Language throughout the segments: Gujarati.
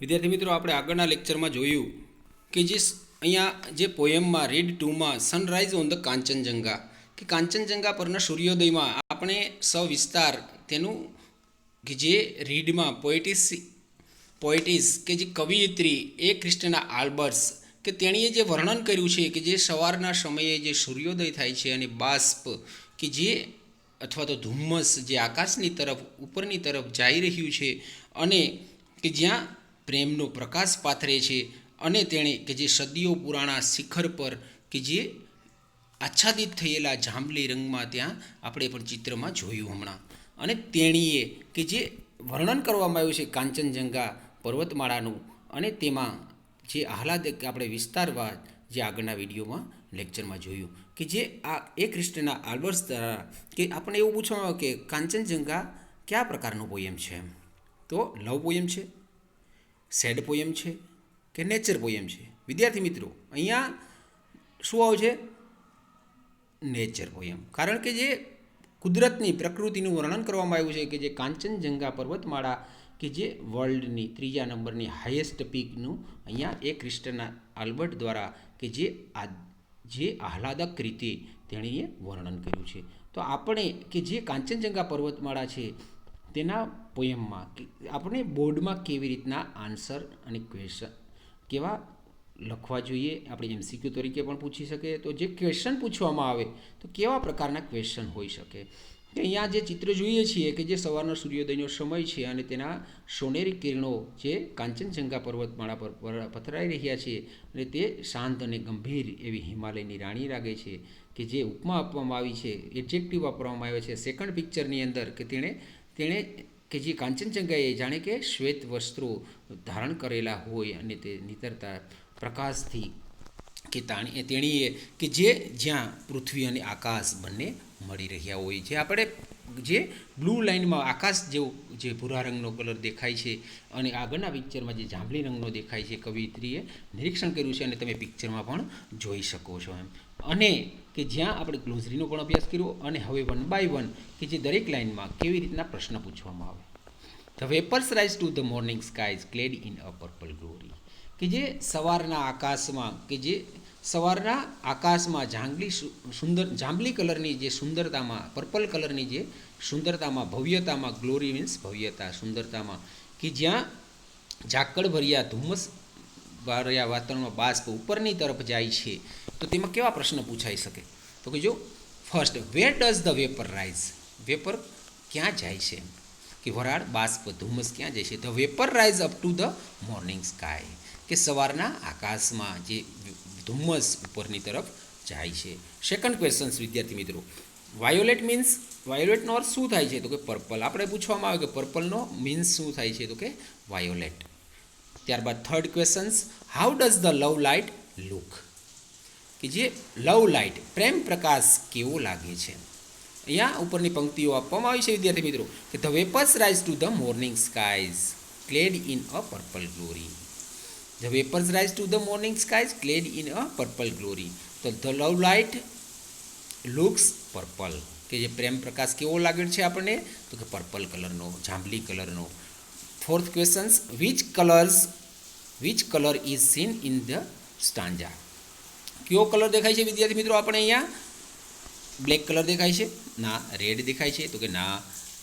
વિદ્યાર્થી મિત્રો, આપણે આગળના લેક્ચરમાં જોયું કે જે પોયમમાં રીડ 2માં સનરાઈઝ ઓન ધ કાંચનજંગા કે કાંચનજંગા પરના સૂર્યોદયમાં આપણે સવિસ્તાર તેનું કે જે રીડમાં પોએટિસ કે જે કવિયત્રી એ ક્રિસ્ટિના આલ્બર્ટ્સ કે તેણીએ જે વર્ણન કર્યું છે કે જે સવારના સમયે જે સૂર્યોદય થાય છે અને બાષ્પ કે જે અથવા તો ધુમ્મસ જે આકાશની તરફ ઉપરની તરફ જઈ રહ્યું છે અને કે જ્યાં પ્રેમનો પ્રકાશ પાથરે છે અને તેણે કે જે સદીઓ પુરાણા શિખર પર કે જે આચ્છાદિત થયેલા જાંબલી રંગમાં ત્યાં આપણે પણ ચિત્રમાં જોયું હમણાં. અને તેણીએ કે જે વર્ણન કરવામાં આવ્યું છે કાંચનજંગા પર્વતમાળાનું અને તેમાં જે આહલાદક આપણે વિસ્તારવા જે આગળના વિડીયોમાં લેક્ચરમાં જોયું કે જે આ એ ક્રિસ્ટિના આલ્બર્ટ્સ દ્વારા કે આપણે એવું પૂછવામાં આવ્યું કે કાંચનજંગા કયા પ્રકારનું પોયમ છે, તો લવ પોયમ છે, સેડ પોયમ છે કે નેચર પોયમ છે. વિદ્યાર્થી મિત્રો, અહીંયા શું આવશે? Nature poem. કારણ કે જે કુદરતની પ્રકૃતિનું વર્ણન કરવામાં આવ્યું છે કે જે કાંચનજંગા પર્વતમાળા કે જે વર્લ્ડની 3જા નંબરની હાઈએસ્ટ પીકનું અહીંયા એ ક્રિસ્ટના આલ્બર્ટ દ્વારા કે જે આહલાદક રીતે તેણીએ વર્ણન કર્યું છે. તો આપણે કે જે કાંચનજંગા પર્વતમાળા છે તેના પોયમમાં આપણે બોર્ડમાં કેવી રીતના આન્સર અને ક્વેશ્ચન કેવા લખવા જોઈએ, આપણે MCQ તરીકે પણ પૂછી શકીએ. તો જે ક્વેશ્ચન પૂછવામાં આવે તો કેવા પ્રકારના ક્વેશ્ચન હોઈ શકે? કે અહીંયા જે ચિત્ર જોઈએ છીએ કે જે સવારનો સૂર્યોદયનો સમય છે અને તેના સોનેરી કિરણો જે કાંચનજંગા પર્વતમાળા પર પથરાઈ રહ્યા છે અને તે શાંત અને ગંભીર એવી હિમાલયની રાણી લાગે છે કે જે ઉપમા આપવામાં આવી છે, એડજેક્ટિવ વાપરવામાં આવે છે સેકન્ડ પિક્ચરની અંદર કે તેણે કે જે કાંચનજંગાએ જાણે કે શ્વેત વસ્ત્રો ધારણ કરેલા હોય અને તે નીતરતા પ્રકાશથી કે તેણીએ કે જ્યાં પૃથ્વી અને આકાશ બંને મળી રહ્યા હોય છે. આપણે જે બ્લુ લાઇનમાં આકાશ જેવો જે ભૂરા રંગનો કલર દેખાય છે અને આગળના પિક્ચરમાં જે જાંબલી રંગનો દેખાય છે કવિયત્રીએ નિરીક્ષણ કર્યું છે અને તમે પિક્ચરમાં પણ જોઈ શકો છો એમ. અને કે જ્યાં આપણે ગ્લોઝરીનો પણ અભ્યાસ કર્યો અને હવે 1 બાય 1 કે જે દરેક લાઇનમાં કેવી રીતના પ્રશ્ન પૂછવામાં આવે. The vapours rise to the morning skies clad in a purple glory કે જે સવારના આકાશમાં જાંબલી કલરની જે સુંદરતામાં, પર્પલ કલરની જે સુંદરતામાં, ભવ્યતામાં, ગ્લોરી મીન્સ ભવ્યતા, સુંદરતામાં કે જ્યાં ઝાકળભર્યા ધુમ્મસ ભર્યા વાતાવરણમાં બાષ્પ ઉપરની તરફ જાય છે. તો તેમાં કેવા પ્રશ્ન પૂછાઈ શકે? તો કે જો first, where does the vapour rise? Vapour ક્યાં જાય છે? કે વરાળ, બાષ્પ, ધુમ્મસ ક્યાં જાય છે? The vapour rise up to the morning sky કે સવારના આકાશમાં જે ધુમ્મસ ઉપરની તરફ જાય છે. સેકન્ડ ક્વેશ્ચન વિદ્યાર્થી મિત્રો, વાયોલેટનો અર્થ શું થાય છે? તો કે પર્પલ. આપણે પૂછવામાં આવે કે પર્પલનો મીન્સ શું થાય છે? તો કે વાયોલેટ. ત્યારબાદ third questions, how does the love light look? કે જે લવ લાઇટ, પ્રેમ પ્રકાશ કેવો લાગે છે? અહીંયા ઉપરની પંક્તિઓ આપવામાં આવી છે વિદ્યાર્થી મિત્રો કે the vapours rise to the morning skies clad in a purple glory. The vapours rise to the morning skies clad in a purple glory. તો the love light looks purple કે જે પ્રેમ પ્રકાશ કેવો લાગે છે આપણને? તો કે પર્પલ કલરનો, જાંબલી કલરનો. Fourth questions, which colour is seen in the stanza? કયો કલર દેખાય છે વિદ્યાર્થી મિત્રો આપણે અહીંયા? બ્લેક કલર દેખાય છે? ના. રેડ દેખાય છે? તો કે ના.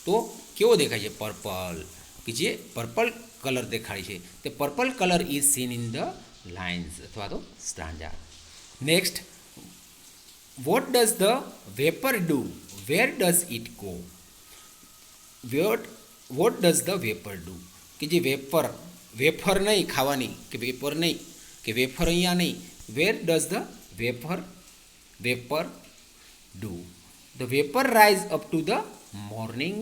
તો કેવો દેખાય છે? પર્પલ કે જે પર્પલ કલર દેખાય છે. તે purple colour is seen in the lines અથવા તો stanza. Next, vote does the vapour do? Wear does it go? Vote does the vapour do? કે જે વેફર નહીં ખાવાની, કે વેપર નહીં, કે વેફર અહીંયા નહીં. Where does the vapour do? The vapour rise up to the morning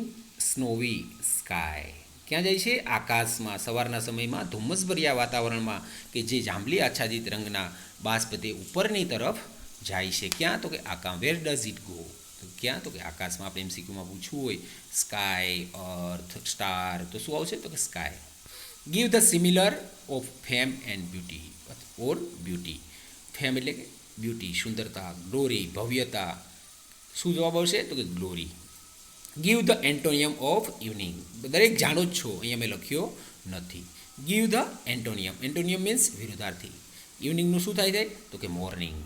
snowy sky. ક્યાં જાય છે? આકાશમાં સવારના સમયમાં ધુમ્મસભર્યા વાતાવરણમાં કે જે જાંબલી આચ્છાદિત રંગના બાષ્પ તે ઉપરની તરફ જાય છે. ક્યાં? તો કે આકાશ. Where does it go? ક્યાં? તો કે આકાશમાં. આપણે MCQમાં પૂછવું હોય સ્કાય, અર્થ, સ્ટાર, તો શું આવશે? તો કે sky. Give the similar of fame and beauty or beauty. Fame એટલે કે બ્યુટી, સુંદરતા, ગ્લોરી, ભવ્યતા. શું જવાબ આવશે? તો કે glory. Give the antonym of evening. દરેક જાણો જ છો, અહીંયા મેં લખ્યો નથી. Give the antonym. Antonym means વિરુદ્ધાર્થી. ઇવનિંગનું શું થાય છે તો કે morning.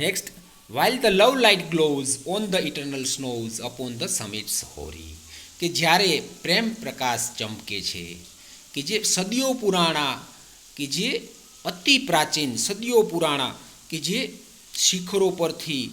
Next, while the love light glows on the eternal snows upon the summits hoary. કે જ્યારે પ્રેમ પ્રકાશ ચમકે છે કે જે સદીઓ પુરાણા, કે જે અતિ પ્રાચીન સદીઓ પુરાણા, કે જે શિખરો પરથી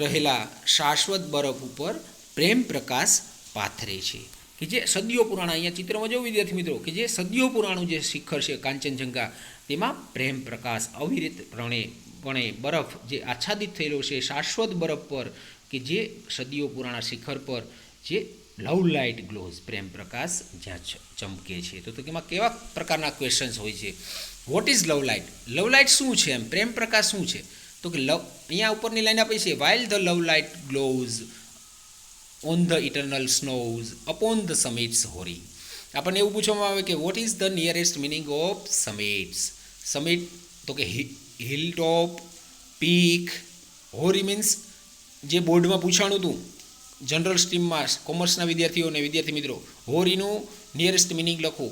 રહેલા શાશ્વત બરફ ઉપર પ્રેમ પ્રકાશ પાથરે છે. કે જે સદીઓ પુરાણા, અહીંયા ચિત્રમાં જો વિદ્યાર્થી મિત્રો, કે જે સદીઓ પુરાણું જે શિખર છે કાંચનજંઘા, તેમાં પ્રેમ પ્રકાશ અવિરતપણે બરફ જે આચ્છાદિત થયેલો છે શાશ્વત બરફ પર, કે જે સદીઓ પુરાણા શિખર પર જે લવ લાઇટ ગ્લોઝ પ્રેમ પ્રકાશ જ્યાં ચમકે છે. તો તેમાં કેવા પ્રકારના ક્વેશ્ચન્સ હોય છે? Vote is love light? Love light શું છે? એમ પ્રેમ પ્રકાશ શું છે? તો કે લવ, અહીંયા ઉપરની લાઈન આપી છે, while the love light glows on the eternal snows upon the summits hoary. આપણને એવું પૂછવામાં આવે કે what is the nearest meaning of summits? Summit તો કે હિલ ટોપ, પીક. હોરી મીન્સ જે બોર્ડમાં પૂછાણું હતું જનરલ સ્ટ્રીમમાં કોમર્સના વિદ્યાર્થીઓને, વિદ્યાર્થી મિત્રો, હોરીનું નિયરેસ્ટ મિનિંગ લખો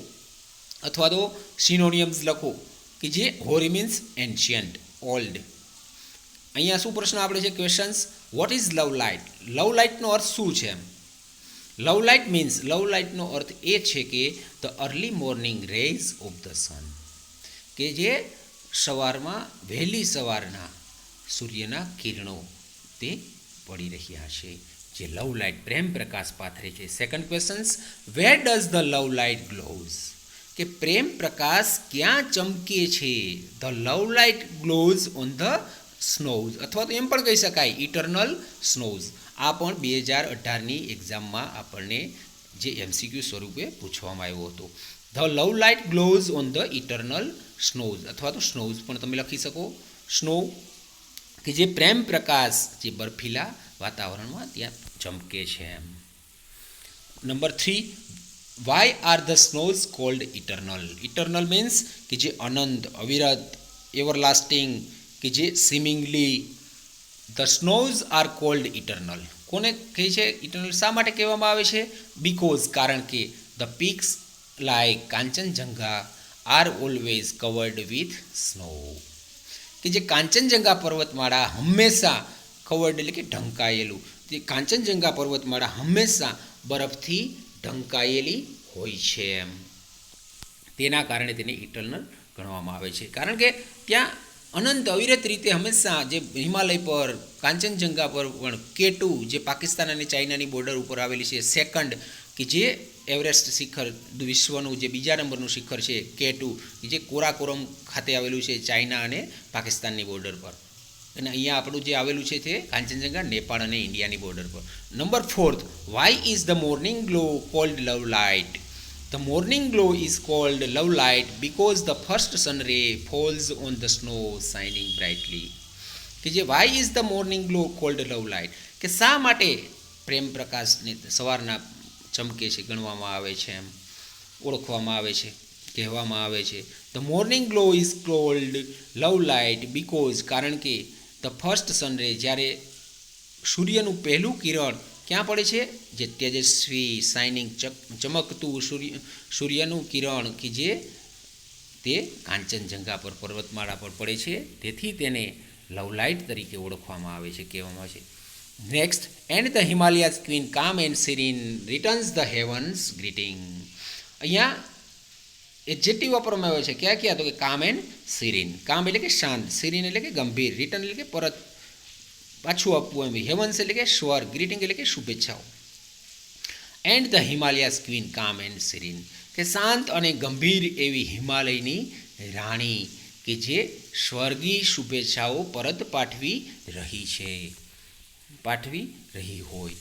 અથવા તો સિનોનિયમ્સ લખો, કે જે હોરી મીન્સ એન્શિયન્ટ, ઓલ્ડ. અહીંયા શું પ્રશ્ન આપણે છે questions? What is love light? Love લાઇટનો અર્થ શું છે? એમ લવ લાઇટ મીન્સ, લવ લાઇટનો અર્થ એ છે કે the early morning rays of the sun, કે જે સવારમાં વહેલી સવારના સૂર્યના કિરણો તે પડી રહ્યા છે, જે લવ લાઇટ પ્રેમ પ્રકાશ પાથરે છે. Second questions, where does the love light glows? કે પ્રેમ પ્રકાશ ક્યાં ચમકે છે? The love light glows on the snows, અથવા તો એમ પણ કહી શકાય ઇટરનલ સ્નોઝ. આ પણ 2018ની એક્ઝામમાં આપણને જે MCQ સ્વરૂપે પૂછવામાં આવ્યો હતો. The love light glows on the eternal snows, અથવા તો સ્નોઝ પણ તમે લખી શકો, સ્નો, કે જે પ્રેમ પ્રકાશ જે બર્ફીલા વાતાવરણમાં ત્યાં ચમકે છે. એમ number 3, why are the snows cold eternal? Eternal means કે જે અનંત, અવિરત, એવરલાસ્ટિંગ, કે જે seemingly. The snows are cold eternal. કોને કહે છે ઇટરનલ? શા માટે કહેવામાં આવે છે? બીકોઝ, કારણ કે the peaks like Kanchenjunga are always covered with snow. કે જે કાંચનજંઘા પર્વતમાળા હંમેશા કવર્ડ એટલે કે ઢંકાયેલું, જે કાંચનજંઘા પર્વતમાળા હંમેશા બરફથી ઢંકાયેલી હોય છે. એમ તેના કારણે તેને ઇટરનલ ગણવામાં આવે છે, કારણ કે ત્યાં અનંત અવિરત રીતે હંમેશા જે હિમાલય પર, કાંચનજંઘા પર પણ K2 જે પાકિસ્તાન અને ચાઇનાની બોર્ડર ઉપર આવેલી છે, સેકન્ડ, કે જે એવરેસ્ટ શિખર વિશ્વનું જે બીજા નંબરનું શિખર છે K2, જે કોરાકોરમ ખાતે આવેલું છે ચાઇના અને પાકિસ્તાનની બોર્ડર પર. અને અહીંયા આપણું જે આવેલું છે તે કાંચનજંઘા નેપાળ અને ઇન્ડિયાની બોર્ડર પર. Number 4, why is the morning glow cold love light? The morning glow is called love light because the first sun ray falls on the snow shining brightly. કે જે why is the morning glow called love light? કે શા માટે પ્રેમ પ્રકાશને સવારના ચમકે છે ગણવામાં આવે છે, એમ ઓળખવામાં આવે છે, કહેવામાં આવે છે. The morning glow is called love light because, કારણ કે the first sun ray, જ્યારે સૂર્યનું પહેલું કિરણ ક્યાં પડે છે? જે તેજસ્વી, શાઇનિંગ, ચમકતું સૂર્યનું કિરણ, કે જે તે કાંચનજંઘા પર પર્વતમાળા પર પડે છે, તેથી તેને લવ લાઇટ તરીકે ઓળખવામાં આવે છે, કહેવામાં આવે છે. Next, and the Himalayas queen calm and serene returns the heavens greeting. અહીંયા એડજેક્ટિવ વાપરવામાં આવ્યો છે, ક્યાં તો કે કામ એન્ડ સિરીન. કામ એટલે કે શાંત, સિરીન એટલે કે ગંભીર, રિટર્ન એટલે કે પરત, પાછું આપવું એમ. હેવન્સ એટલે કે સ્વર્ગ, ગ્રીટિંગ એટલે કે શુભેચ્છાઓ. And the Himalayas queen calm and સિરીન, કે શાંત અને ગંભીર એવી હિમાલયની રાણી, કે જે સ્વર્ગી શુભેચ્છાઓ પરત પાઠવી રહી હોય.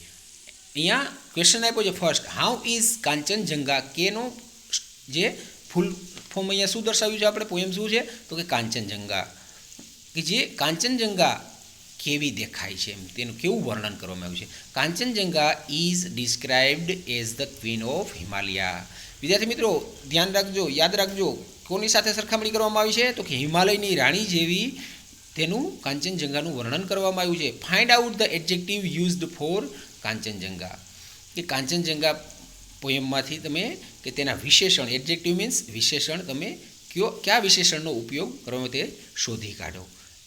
અહીંયા ક્વેશ્ચન આપ્યો છે ફર્સ્ટ, હાઉ ઇઝ કાંચનજંઘા? કેનો જે ફૂલ ફોર્મ અહીંયા શું દર્શાવ્યું છે આપણે, પોએમ શું છે તો કે કાંચનજંઘા, કે જે કાંચનજંઘા કેવી દેખાય છે, એમ તેનું કેવું વર્ણન કરવામાં આવ્યું છે. Kanchenjunga is described as the queen of Himalaya. વિદ્યાર્થી મિત્રો ધ્યાન રાખજો, યાદ રાખજો, કોની સાથે સરખામણી કરવામાં આવી છે તો કે હિમાલયની રાણી જેવી તેનું કાંચનજંઘાનું વર્ણન કરવામાં આવ્યું છે. Find out the adjective used four Kanchenjunga. કે કાંચનજંઘા પોયમમાંથી તમે કે તેના વિશેષણ, એડજેક્ટિવ મીન્સ વિશેષણ, તમે કયા વિશેષણનો ઉપયોગ કરવો તે શોધી કાઢો.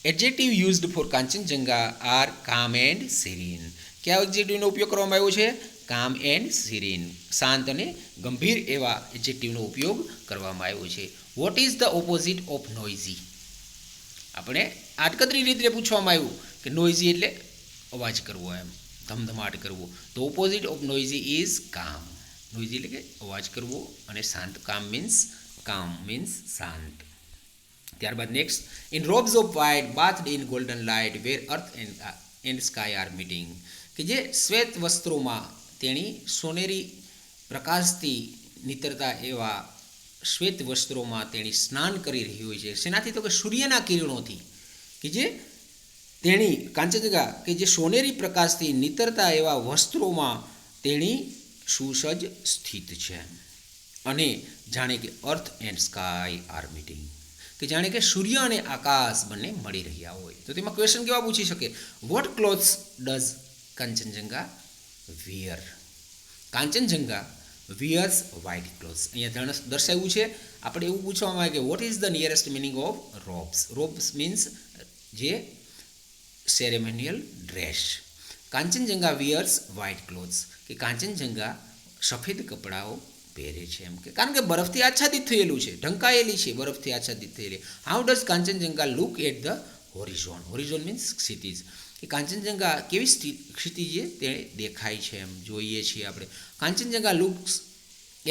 Adjective used for Kanchenjunga are calm and serene. કયા એડજેક્ટિવનો ઉપયોગ કરવામાં આવ્યો છે? કામ એન્ડ સિરીન, શાંત અને ગંભીર એવા એડજેક્ટિવનો ઉપયોગ કરવામાં આવ્યો છે. Vote is the opposite of noisy? આપણે આટકતરી રીતે પૂછવામાં આવ્યું કે નોઇઝી એટલે અવાજ કરવો, એમ ધમધમાટ કરવો. તો ઓપોઝિટ ઓફ નોઇઝી ઇઝ કામ. નોઇઝી એટલે કે અવાજ કરવો અને શાંત. કામ મીન્સ શાંત. ત્યારબાદ next, in robes of white bathed in golden light where earth and sky are meeting. કે જે શ્વેત વસ્ત્રોમાં તેણી સોનેરી પ્રકાશથી નીતરતા એવા શ્વેત વસ્ત્રોમાં તેણી સ્નાન કરી રહી હોય છે. શેનાથી? તો કે સૂર્યના કિરણોથી. કે જે તેણી કાંચનજંગા કે જે સોનેરી પ્રકાશથી નીતરતા એવા વસ્ત્રોમાં તેણી સુસજ્જ સ્થિત છે. અને જાણે કે અર્થ એન્ડ સ્કાય આર મીટિંગ, કે જાણે કે સૂર્ય અને આકાશ બંને મળી રહ્યા હોય. તો તેમાં ક્વેશ્ચન કેવા પૂછી શકે? What clothes does Kanchenjunga wear? Kanchenjunga wears white clothes. અહીંયા દર્શાવ્યું છે. આપણે એવું પૂછવામાં આવે કે what is the nearest meaning of robes? Robes means જે ceremonial dress. Kanchenjunga wears white clothes, કે કાંચનજંગા સફેદ કપડાઓ પહેરે છે. એમ કે કારણ કે બરફથી આચ્છાદિત થયેલું છે, ઢંકાયેલી છે, બરફથી આચ્છાદિત થયેલી. How does Kanchenjunga look at the horizon? Horizon means ક્ષિતિજ. કે કાંચનજંગા કેવી ક્ષિતિજે તે દેખાય છે, એમ જોઈએ છીએ આપણે. Kanchenjunga looks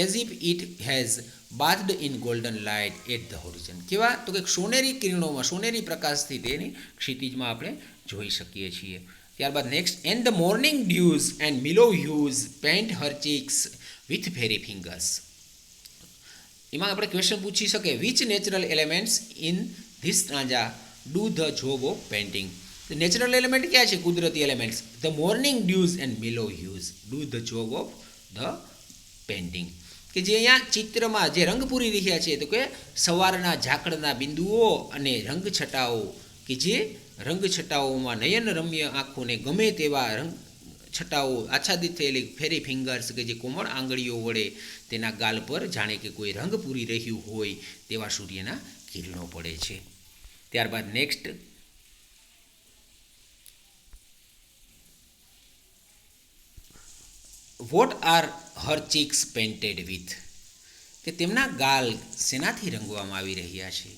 as if it has bathed in golden light at the horizon. કેવા? તો કે સોનેરી કિરણોમાં, સોનેરી પ્રકાશથી તેની ક્ષિતિજમાં આપણે જોઈ શકીએ છીએ. ત્યારબાદ next, and the morning dews and mellow hues paint her cheeks with fairy fingers. એમાં આપણે ક્વેશ્ચન પૂછી શકીએ, which natural elements in this stanza do the job of painting? Natural element ક્યાં છે? કુદરતી elements. The morning dews and mellow hues do the job of the painting. કે જે અહીંયા ચિત્રમાં જે રંગ પૂરી રહ્યા છે, તો કે સવારના ઝાકળના બિંદુઓ અને રંગછટાઓ, કે જે રંગછટાઓમાં નયનરમ્ય આંખોને ગમે તેવા રંગ છટાઓ આચ્છાદિત થયેલી ફેરી ફિંગર્સ, કે જે કોમળ આંગળીઓ વડે તેના ગાલ પર જાણે કે કોઈ રંગ પૂરી રહ્યું હોય તેવા સૂર્યના કિરણો પડે છે. ત્યારબાદ next, what are her cheeks painted with? કે તેમના ગાલ શેનાથી રંગવામાં આવી રહ્યા છે?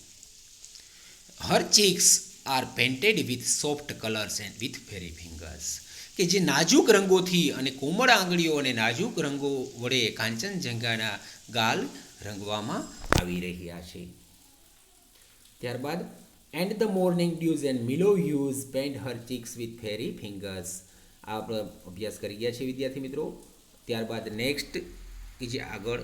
Her cheeks are painted with soft colours and with fairy fingers. કે જે નાજુક રંગોથી અને કોમળ આંગળીઓ અને નાજુક રંગો વડે કાંચનજંગાના ગાલ રંગવામાં આવી રહ્યા છે. ત્યારબાદ, and the morning dews and mellow hues paint her cheeks with fairy fingers. આ આપણે અભ્યાસ કરી ગયા છે વિદ્યાર્થી મિત્રો. ત્યારબાદ નેક્સ્ટ કે જે આગળ,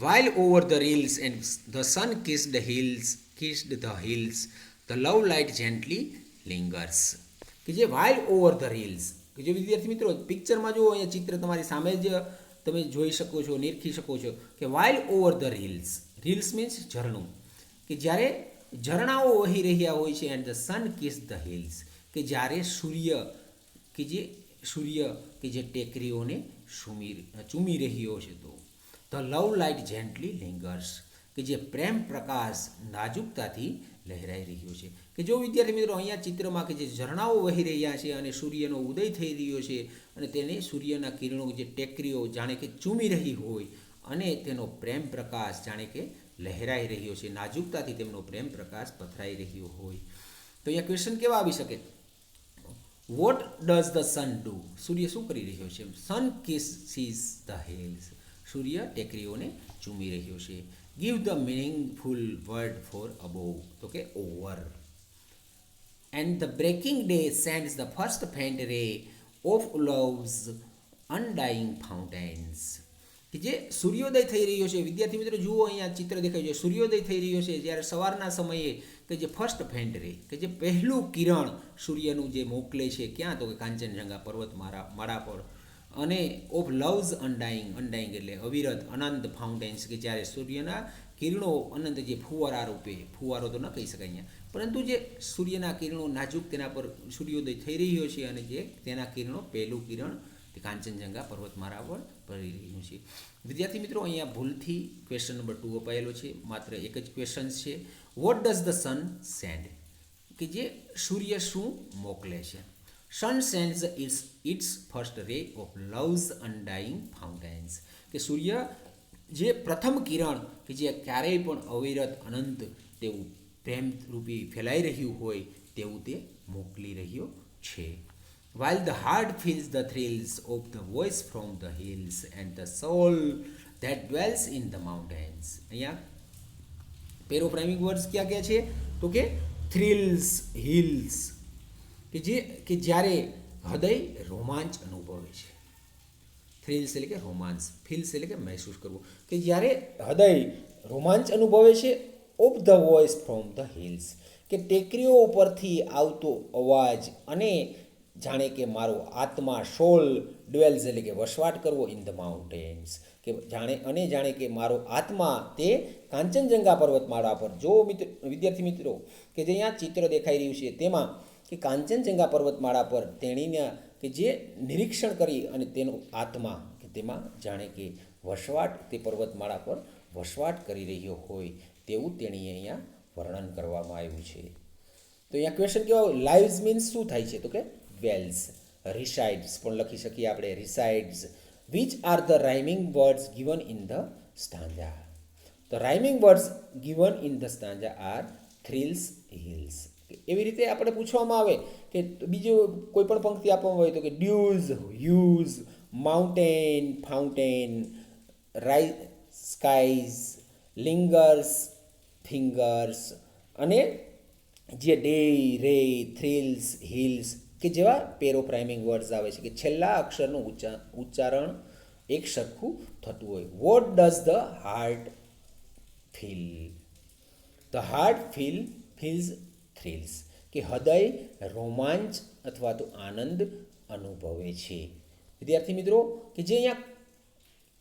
while over the rills and the sun kissed the hills, the love light gently lingers. કે જે while over the rills, કે જે વિદ્યાર્થી મિત્રો પિક્ચરમાં જુઓ, અહીંયા ચિત્ર તમારી સામે જ તમે જોઈ શકો છો, નિરખી શકો છો કે while over the rills, rills means ઝરણું, કે જ્યારે ઝરણાઓ વહી રહ્યા હોય છે, and the sun kiss the hills, કે જ્યારે સૂર્ય કે જે ટેકરીઓને ચૂમી રહ્યો છે. તો the love light gently lingers, કે જે પ્રેમ પ્રકાશ નાજુકતાથી લહેરાઈ રહ્યો છે. કે જો વિદ્યાર્થી મિત્રો અહીંયા ચિત્રમાં કે જે ઝરણાઓ વહી રહ્યા છે અને સૂર્યનો ઉદય થઈ રહ્યો છે અને તેને સૂર્યના કિરણો જે ટેકરીઓ જાણે કે ચૂમી રહી હોય અને તેનો પ્રેમ પ્રકાશ જાણે કે લહેરાઈ રહ્યો છે, નાજુકતાથી તેમનો પ્રેમ પ્રકાશ પથરાઈ રહ્યો હોય. તો અહીંયા ક્વેશ્ચન કેવા આવી શકે? What does the sun do? સૂર્ય શું કરી રહ્યો છે? સન કિસીસ ધ હિલ્સ, સૂર્ય ટેકરીઓને ચૂમી રહ્યો છે. Give the meaningful word for above, તો કે over. And the breaking day sends the first faint ray of love's undying fountains. કે જે સૂર્યોદય થઈ રહ્યો છે, વિદ્યાર્થી મિત્રો જુઓ અહીંયા ચિત્ર દેખાય છે, સૂર્યોદય થઈ રહ્યો છે જ્યારે સવારના સમયે, કે જે ફર્સ્ટ ફેન્ટ રે, કે જે પહેલું કિરણ સૂર્યનું જે મોકલે છે ક્યાં? તો કે કાંચનજંગા પર્વતમાળા પર. અને ઓફ લવ્સ અનડાઇંગ એટલે અવિરત અનંત ફાઉન્ટેન્સ, કે જ્યારે સૂર્યના કિરણો અનંત જે ફુવારા રૂપે, ફુવારો તો ન કહી શકાય અહીંયા, પરંતુ જે સૂર્યના કિરણો નાજુક તેના પર સૂર્યોદય થઈ રહ્યો છે અને જે તેના કિરણો પહેલું કિરણ તે કાંચનજંગા પર્વતમાળા પર પડી રહ્યું છે. વિદ્યાર્થી મિત્રો, અહીંયા ભૂલથી ક્વેશ્ચન નંબર 2 અપાયેલો છે. માત્ર એક જ ક્વેશ્ચન છે. What does the sun send? કે જે સૂર્ય શું મોકલે છે? Sun sends its first ray of love's undying fountains. કે સૂર્ય જે પ્રથમ કિરણ કે જે ક્યારેય પણ અવિરત અનંત તેવું પ્રેમરૂપી ફેલાઈ રહ્યું હોય તેવું તે મોકલી રહ્યો છે. While the heart feels the thrills of the voice from the hills and the soul that dwells in the mountains. અહીંયા પેરોપ્રાઇમિક વર્ડ્સ ક્યાં ક્યાં છે? તો કે થ્રિલ્સ, હિલ્સ, કે જ્યારે હૃદય રોમાંચ અનુભવે છે. થ્રિલ્સ એટલે કે રોમાંચ, ફીલ્સ એટલે કે મહેસૂસ કરવું, કે જ્યારે હૃદય રોમાંચ અનુભવે છે. Of the voice from the hills, કે ટેકરીઓ ઉપરથી આવતો અવાજ, અને જાણે કે મારો આત્મા, સોલ, ડ્વેલ્સ એટલે કે વસવાટ કરવો, ઇન ધ માઉન્ટેન્સ, કે જાણે કે મારો આત્મા તે કાંચનજંગા પર્વતમાળા પર. જો વિદ્યાર્થી મિત્રો કે જે અહીંયા ચિત્ર દેખાઈ રહ્યું છે તેમાં કે કાંચનજંગા પર્વતમાળા પર તેણીને કે જે નિરીક્ષણ કરી અને તેનો આત્મા કે તેમાં જાણે કે વસવાટ તે પર્વતમાળા પર વસવાટ કરી રહ્યો હોય તેવું તેણીએ અહીંયા વર્ણન કરવામાં આવ્યું છે. તો અહીંયા ક્વેશ્ચન કેવો? લાઇવ્સ મીન્સ શું થાય છે? તો કે dwells, resides પણ લખી શકીએ આપણે, resides. Which are the rhyming words given in the stanza? The rhyming words given in the stanza are thrills, hills. એવી રીતે આપણે પૂછવામાં આવે કે બીજું કોઈ પણ પંક્તિ આપવામાં હોય તો કે dues, huge, mountain, fountain, skies, lingers, fingers, અને જે ડે, રે, થ્રિલ્સ, હિલ્સ કે જેવા પેરોપ્રાઇમિંગ વર્ડ્સ આવે છે કે છેલ્લા અક્ષરનું ઉચ્ચારણ એક સરખું થતું હોય. Vote does the heart feel? The heart feels thrills, કે હૃદય રોમાંચ અથવા તો આનંદ અનુભવે છે. વિદ્યાર્થી મિત્રો, કે જે અહીંયા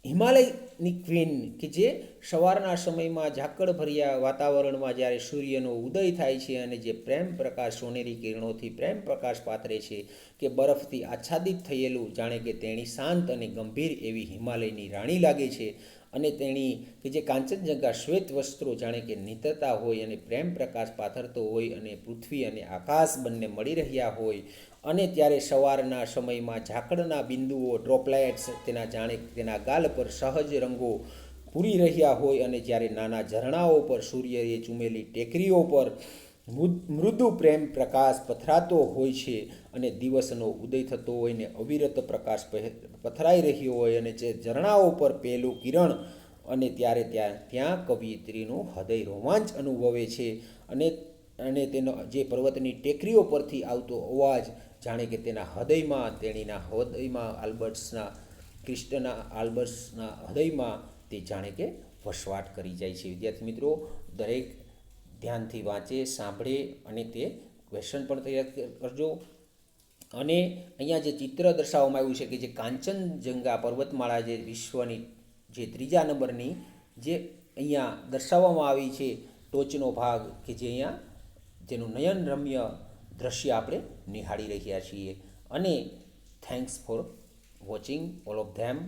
હિમાલયની ક્વીન કે જે સવારના સમયમાં ઝાકળભર્યા વાતાવરણમાં જ્યારે સૂર્યનો ઉદય થાય છે અને જે પ્રેમ પ્રકાશ, સોનેરી કિરણોથી પ્રેમ પ્રકાશ પાથરે છે, કે બરફથી આચ્છાદિત થયેલું જાણે કે તેણી શાંત અને ગંભીર એવી હિમાલયની રાણી લાગે છે. અને તેણી કે જે કાંચનજંગા શ્વેત વસ્ત્રો જાણે કે નીતરતા હોય અને પ્રેમ પ્રકાશ પાથરતો હોય અને પૃથ્વી અને આકાશ બંને મળી રહ્યા હોય, અને ત્યારે સવારના સમયમાં ઝાકળના બિંદુઓ, ડ્રોપલેટ્સ તેના ગાલ પર સહજ રંગો પૂરી રહ્યા હોય, અને જ્યારે નાના ઝરણાઓ પર સૂર્યએ ચૂમેલી ટેકરીઓ પર મૃદુ પ્રેમ પ્રકાશ પથરાતો હોય છે, અને દિવસનો ઉદય થતો હોય ને અવિરત પ્રકાશ પથરાઈ રહ્યો હોય, અને જે ઝરણાઓ પર પહેલું કિરણ, અને ત્યારે ત્યાં કવિયત્રીનું હૃદય રોમાંચ અનુભવે છે, અને તેનો જે પર્વતની ટેકરીઓ પરથી આવતો અવાજ જાણે કે તેના હૃદયમાં, તેણીના હૃદયમાં, ક્રિસ્ટના આલ્બર્ટ્સના હૃદયમાં તે જાણે કે વસવાટ કરી જાય છે. વિદ્યાર્થી મિત્રો, દરેક ધ્યાનથી વાંચે, સાંભળે અને તે ક્વેશ્ચન પણ તૈયાર કરજો. અને અહીંયા જે ચિત્ર દર્શાવવામાં આવ્યું છે કે જે કાંચનજંગા પર્વતમાળા જે વિશ્વની જે 3જા નંબરની જે અહીંયા દર્શાવવામાં આવી છે ટોચનો ભાગ, કે જે અહીંયા જેનું નયનરમ્ય દ્રશ્ય આપણે નિહાળી રહ્યા છીએ. અને thanks for watching all of them.